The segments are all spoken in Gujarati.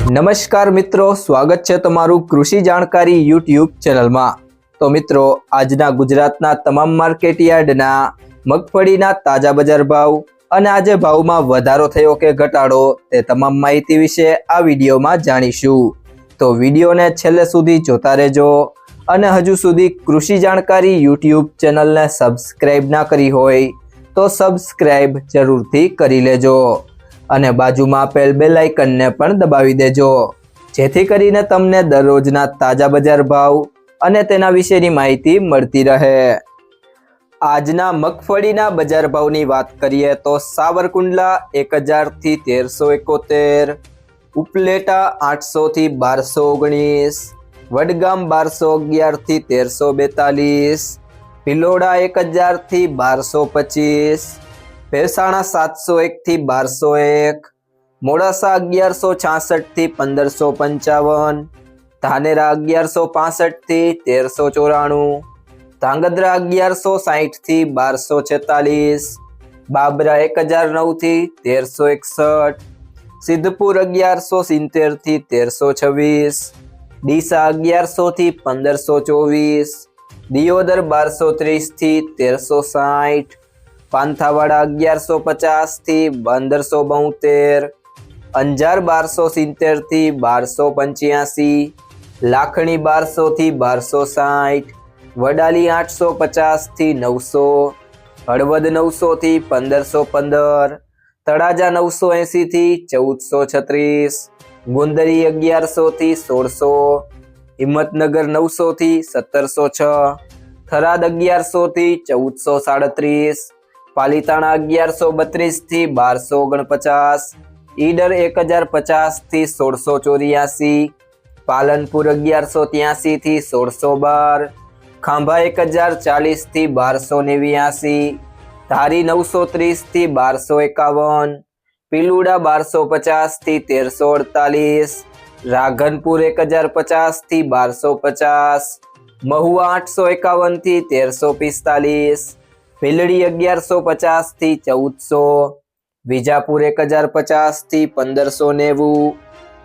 નમસ્કાર મિત્રો, સ્વાગત છે તમારું કૃષિ જાણકારી યુટ્યુબ ચેનલમાં। તો મિત્રો, આજના ગુજરાતના તમામ માર્કેટ યાર્ડના મગફળીના તાજા બજાર ભાવ અને આજે ભાવમાં વધારો થયો કે ઘટાડો તે તમામ માહિતી વિશે આ વિડીયોમાં જાણીશું। તો વિડીયોને છેલ્લે સુધી જોતા રહેજો અને હજુ સુધી કૃષિ જાણકારી યુટ્યુબ ચેનલને સબસ્ક્રાઇબ ના કરી હોય તો સબસ્ક્રાઇબ જરૂરથી કરી લેજો અને બાજુમાં આપેલ બેલ આઇકનને પણ દબાવી દેજો, જેથી કરીને તમને દરરોજના તાજા બજાર ભાવ અને તેના વિશેની માહિતી મળતી રહે। આજના મગફળીના બજાર ભાવની વાત કરીએ તો સાવરકુંડલા 1000 થી 1371, ઉપલેટા 800 થી 1219, વડગામ 1211 થી 1342, ભિલોડા 1000 થી 1225, ભેસાણા 701 થી 1201, મોડાસા 1166 થી 1555, ધાનેરા 1165 થી 1394, ધાંગધ્રા 1160 થી 1246, બાબરા 1009 થી 1361, સિદ્ધપુર 1170 થી 1326, ડીસા 1100 થી 1524, દિયોદર 1230 થી 1360, પાંથાવાડા 1150 થી 1572, અંજાર 1270 થી 1285, લાખણી 1200 થી 1260, વડાલી 850 થી 900, હળવદ 900 થી 1515, તળાજા 980 થી 1436, ગોંદરી 1100 થી 1600, હિંમતનગર 900 થી 1706, થરાદ 1100 થી 1437, પાલીતાણા 1132 થી 1249, ઈડર 1050 થી 1684, પાલનપુર 1183 થી 1612, ખાંભા 1040 થી 1289, ધારી 930 થી 1251, પીલુડા 1250 થી 1348, રાધનપુર 1050 થી 1250, મહુવા 851 થી 1345, ભીલડી 1150 થી 1400, વિજાપુર 1050 થી 1590,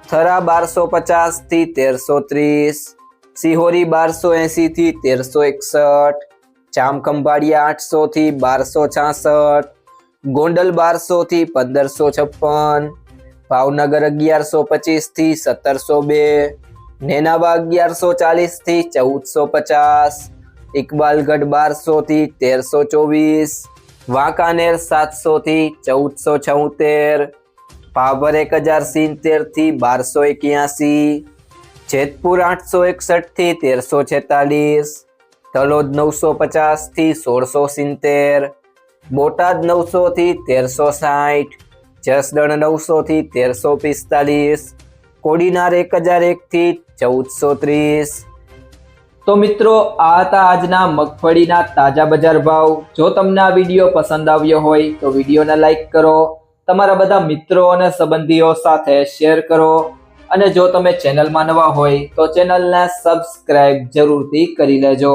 થરા 1250 થી 1330, સિહોરી 1280 થી 1361, જામખંભાળિયા 800 થી 1266, ગોંડલ 1200 થી 1556, ભાવનગર 1125 થી 1702, નેનાવા 1140 થી 1450, ઇકબાલગઢ 1200 થી 1324, વાંકાનેર 700 થી 1476, ભાભર 1070 થી 1281, જેતપુર 861 થી 1346, તલોદ 950 થી 1670, બોટાદ 900 થી 1360, જસદણ 900 થી 1345, કોડીનાર 1001 થી 1430। તો મિત્રો, આ હતા આજના મગફળીના તાજા બજાર ભાવ। જો તમને આ વિડીયો પસંદ આવ્યો હોય તો વિડીયોને લાઈક કરો, તમારા બધા મિત્રો અને સંબંધીઓ સાથે શેર કરો અને જો તમે ચેનલમાં નવા હોય તો ચેનલને સબસ્ક્રાઇબ જરૂરથી કરી લેજો।